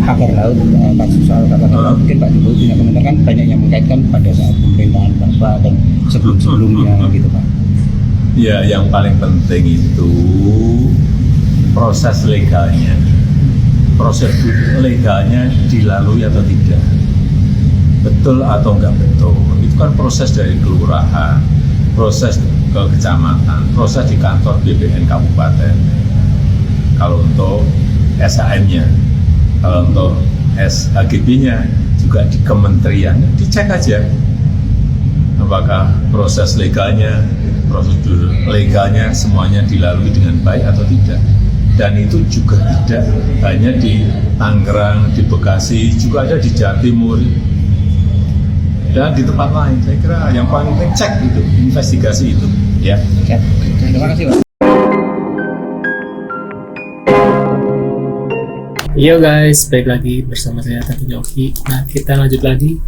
pagar laut, kasus soal pagar laut, mungkin Pak Jokowi punya komentar, kan banyak yang mengkaitkan pada saat pemerintahan Bapak dan sebelum-sebelumnya gitu Pak. Ya, yang paling penting itu proses legalnya. Prosedur legalnya dilalui atau tidak. Betul atau enggak betul. Itu kan proses dari kelurahan, proses ke kecamatan, proses di kantor BPN kabupaten. Kalau untuk SHM-nya, kalau untuk SHGB-nya juga di kementerian, dicek aja apakah proses legalnya, prosedur legalnya semuanya dilalui dengan baik atau tidak. Dan itu juga tidak hanya di Tangerang, di Bekasi, juga ada di Jawa Timur dan di tempat lain. Saya kira yang paling penting cek itu, investigasi itu, ya. Terima kasih Pak. Yo guys, balik lagi bersama saya Tati Joki. Nah, kita lanjut lagi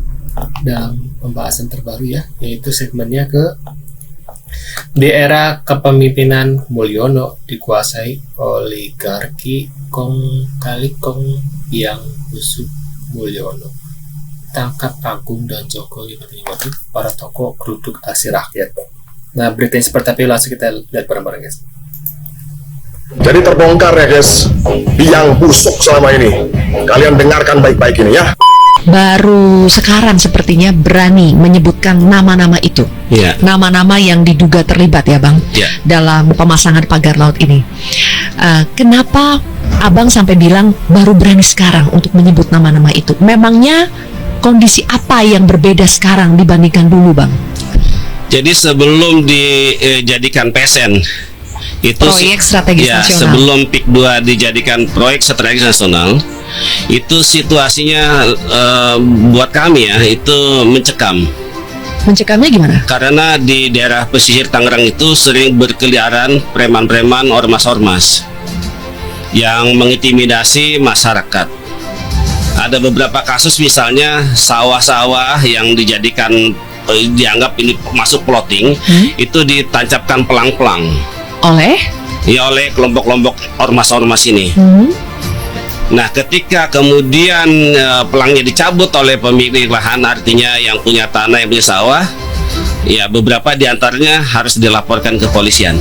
dalam pembahasan terbaru ya, yaitu segmennya di era kepemimpinan Mulyono dikuasai oligarki Kong Kali Kong yang busuk Mulyono. Tangkap Agung dan Jokowi berarti para tokoh geruduk aksi rakyat. Nah, beritanya seperti apa, langsung kita lihat bareng-bareng guys. Jadi terbongkar ya guys, yang busuk selama ini. Kalian dengarkan baik-baik ini ya. Baru sekarang sepertinya berani menyebutkan nama-nama itu, nama-nama yang diduga terlibat ya Bang, dalam pemasangan pagar laut ini. Kenapa Abang sampai bilang baru berani sekarang untuk menyebut nama-nama itu? Memangnya kondisi apa yang berbeda sekarang dibandingkan dulu Bang? Jadi sebelum dijadikan PSN, itu proyek strategis nasional, sebelum PIK 2 dijadikan proyek strategis nasional, itu situasinya buat kami ya itu mencekam. Mencekamnya gimana? Karena di daerah pesisir Tangerang itu sering berkeliaran preman-preman, ormas-ormas yang mengintimidasi masyarakat. Ada beberapa kasus misalnya sawah-sawah yang dijadikan dianggap ini masuk plotting, itu ditancapkan pelang-pelang oleh kelompok-kelompok ormas-ormas ini. Nah, ketika kemudian pelangnya dicabut oleh pemilik lahan, artinya yang punya tanah, yang punya sawah, ya beberapa diantaranya harus dilaporkan ke polisian.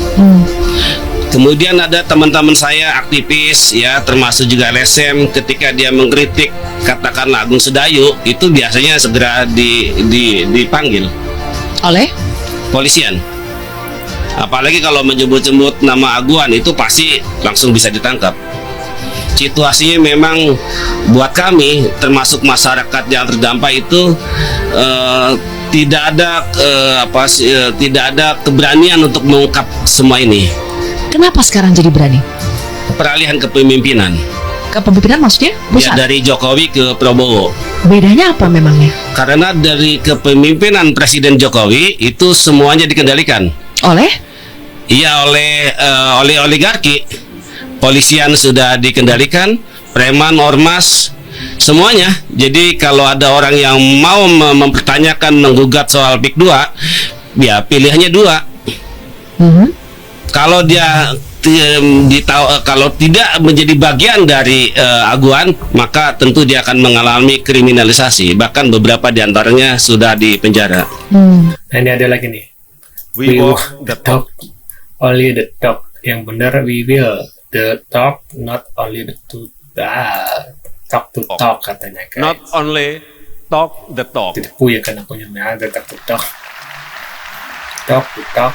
Kemudian ada teman-teman saya aktivis ya, termasuk juga LSM, ketika dia mengkritik katakanlah Agung Sedayu, itu biasanya segera dipanggil oleh polisian. Apalagi kalau menyebut-sebut nama Aguan, itu pasti langsung bisa ditangkap. Situasinya memang buat kami, termasuk masyarakat yang terdampak itu tidak ada keberanian untuk mengungkap semua ini. Kenapa sekarang jadi berani? Peralihan kepemimpinan. Kepemimpinan maksudnya pusat? Ya, dari Jokowi ke Prabowo. Bedanya apa memangnya? Karena dari kepemimpinan Presiden Jokowi itu semuanya dikendalikan oleh oligarki. Polisian sudah dikendalikan, preman, ormas, semuanya. Jadi kalau ada orang yang mau mempertanyakan, menggugat soal PIK 2, ya pilihannya dua. Kalau dia kalau tidak menjadi bagian dari aguan, maka tentu dia akan mengalami kriminalisasi. Bahkan beberapa diantaranya sudah dipenjara. Nah, ini ada lagi nih. We walk the talk, only the talk. Yang benar, we will the talk, not only the talk to talk katanya guys. Not only talk the talk. Tipu ya kan akunya, ada talk to talk. Talk to talk.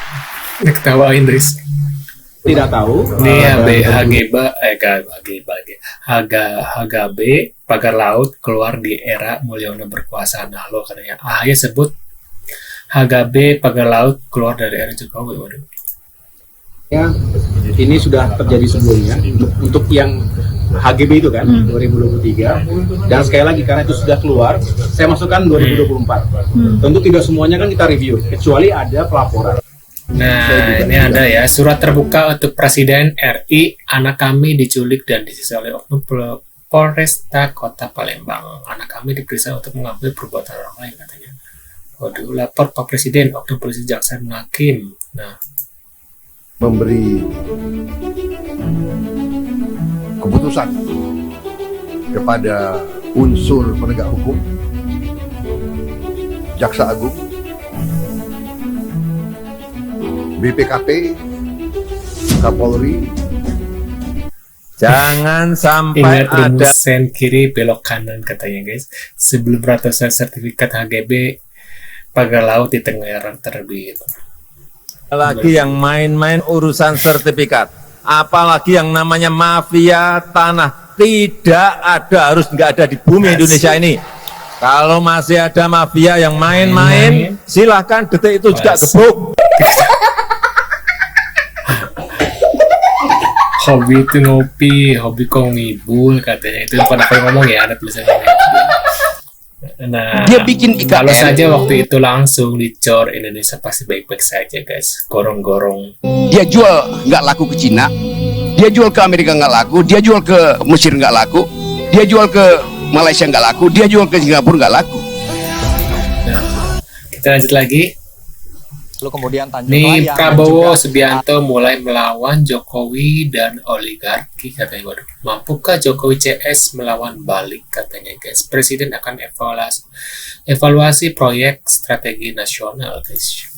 Ini ketawain Riz. Tidak tahu. Nih HGB pagar laut keluar di era Mulyono berkuasa. Nah lo katanya AHY sebut HGB pagar laut keluar dari era Jokowi. Waduh. Ya, ini sudah terjadi sebelumnya untuk yang HGB itu kan 2023, dan sekali lagi karena itu sudah keluar, saya masukkan 2024. Tentu tidak semuanya kan kita review, kecuali ada pelaporan. Nah, ini ada ya, surat terbuka untuk Presiden RI, anak kami diculik dan disisir oleh oknum Polresta Kota Palembang. Anak kami diperiksa untuk mengambil perbuatan orang lain katanya. Waduh, lapor Pak Presiden, oknum polisi, jaksa, dan hakim. Nah, memberi keputusan kepada unsur penegak hukum, Jaksa Agung, BPKP, Kapolri. Jangan sampai Ingat ada rumus sen kiri belok kanan katanya guys. Sebelum ratusan sertifikat HGB pagar laut di Tenggara terbit. lagi yang main-main urusan sertifikat. Apalagi yang namanya mafia tanah. Tidak ada, harus nggak ada di bumi Indonesia ini. Kalau masih ada mafia yang main-main, silahkan detik itu juga gebuk. Hobi itu ngopi, hobi kok ngibul katanya. Itu pada ngomong ya, ada tulisannya. Nah, Dia bikin IKN. kalau saja waktu itu langsung dicor, Indonesia pasti baik-baik saja guys. Gorong-gorong. Dia jual nggak laku ke Cina, dia jual ke Amerika nggak laku, dia jual ke Mesir nggak laku, dia jual ke Malaysia nggak laku, dia jual ke Singapura nggak laku. Nah, kita lanjut lagi. Lalu kemudian Tanjung Nih Layang Prabowo juga- Subianto mulai melawan Jokowi dan oligarki katanya. Waduh, mampukah Jokowi CS melawan balik katanya guys. Presiden akan evaluasi proyek strategi nasional guys.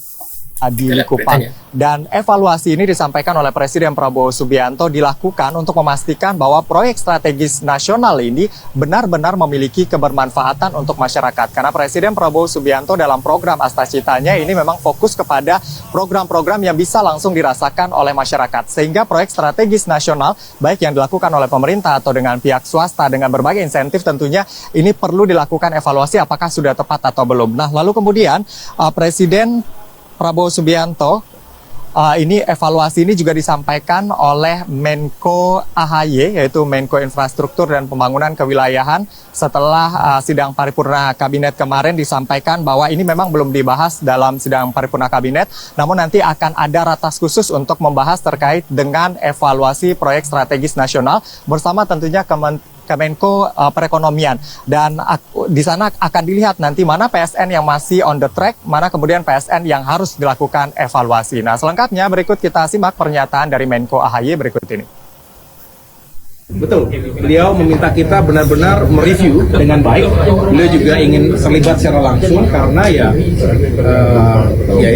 di Kita lihat Likupang. beritanya. Dan evaluasi ini disampaikan oleh Presiden Prabowo Subianto dilakukan untuk memastikan bahwa proyek strategis nasional ini benar-benar memiliki kebermanfaatan untuk masyarakat. Karena Presiden Prabowo Subianto dalam program Astacitanya ini memang fokus kepada program-program yang bisa langsung dirasakan oleh masyarakat. Sehingga proyek strategis nasional, baik yang dilakukan oleh pemerintah atau dengan pihak swasta dengan berbagai insentif tentunya ini perlu dilakukan evaluasi apakah sudah tepat atau belum. Nah, lalu kemudian Presiden Prabowo Subianto ini evaluasi ini juga disampaikan oleh Menko AHY yaitu Menko Infrastruktur dan Pembangunan Kewilayahan setelah sidang paripurna kabinet kemarin disampaikan bahwa ini memang belum dibahas dalam sidang paripurna kabinet, namun nanti akan ada ratas khusus untuk membahas terkait dengan evaluasi proyek strategis nasional bersama tentunya Kemenko Perekonomian, dan di sana akan dilihat nanti mana PSN yang masih on the track, mana kemudian PSN yang harus dilakukan evaluasi. Nah, selengkapnya berikut kita simak pernyataan dari Menko AHY berikut ini. Betul, beliau meminta kita benar-benar mereview dengan baik. Beliau juga ingin terlibat secara langsung karena ya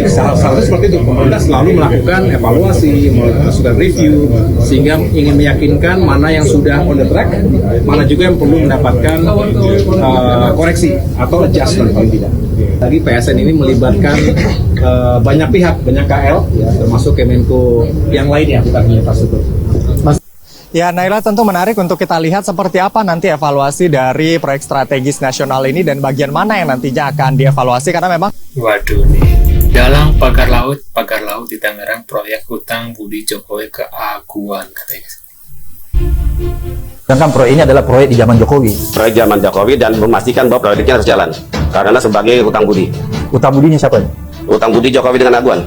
seharusnya seperti itu. Pemerintah selalu melakukan evaluasi, melakukan review, sehingga ingin meyakinkan mana yang sudah on the track, mana juga yang perlu mendapatkan koreksi atau adjustment paling tidak. Tadi PSN ini melibatkan banyak pihak, banyak KL, ya, termasuk Kemenko yang lainnya, bukan hanya infrastruktur. Ya, Naila, tentu menarik untuk kita lihat seperti apa nanti evaluasi dari proyek strategis nasional ini dan bagian mana yang nantinya akan dievaluasi karena memang Waduh nih, dalam pagar laut di Tangerang proyek hutang budi Jokowi keaguan katanya. Sedangkan proyek ini adalah proyek di zaman Jokowi. Proyek zaman Jokowi dan memastikan bahwa proyeknya harus jalan karena sebagai hutang budi. Hutang budinya siapa? Hutang budi Jokowi dengan Aguan.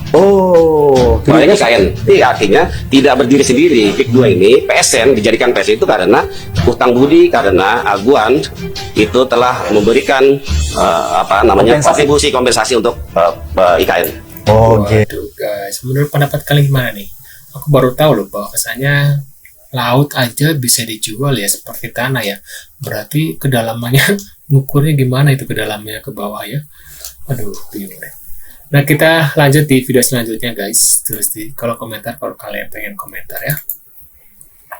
Oh, Proyek IKN. Artinya tidak berdiri sendiri. PIK 2 ini PSN dijadikan PSN itu karena hutang budi, karena Aguan itu telah memberikan kontribusi kompensasi untuk IKN. Oh, Waduh guys, menurut pendapat kalian gimana nih? Aku baru tahu loh bahwa kesannya laut aja bisa dijual ya seperti tanah ya. Berarti kedalamannya ngukurnya gimana itu kedalamannya ke bawah ya? Aduh, bingung deh. Nah, kita lanjut di video selanjutnya guys. Tulis di kolom komentar kalau kalian pengen komentar ya.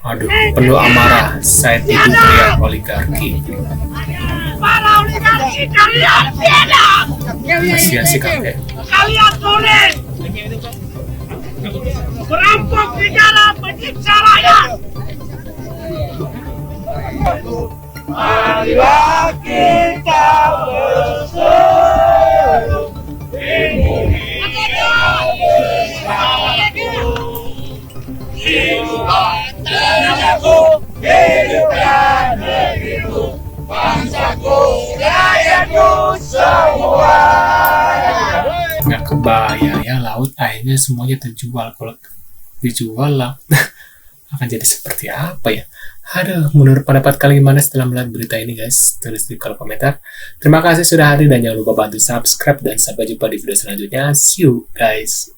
Aduh, penuh amarah saat itu pria oligarki. Para oligarki kalian biadab. Masih asik kakek. Kalian tulis. Perampok negara, penyiksa rakyat. Marilah kita bersatu. Indonesia bersatu. Hidupkan negaraku, hidupkan negeriku, bangsaku, rakyatku semua. Nggak kebayang ya, laut akhirnya semuanya terjual. Kalau dijual lah akan jadi seperti apa ya? Aduh, menurut pendapat kalian gimana setelah melihat berita ini guys? Tulis di kolom komentar. Terima kasih sudah hadir dan jangan lupa bantu subscribe dan sampai jumpa di video selanjutnya. See you guys.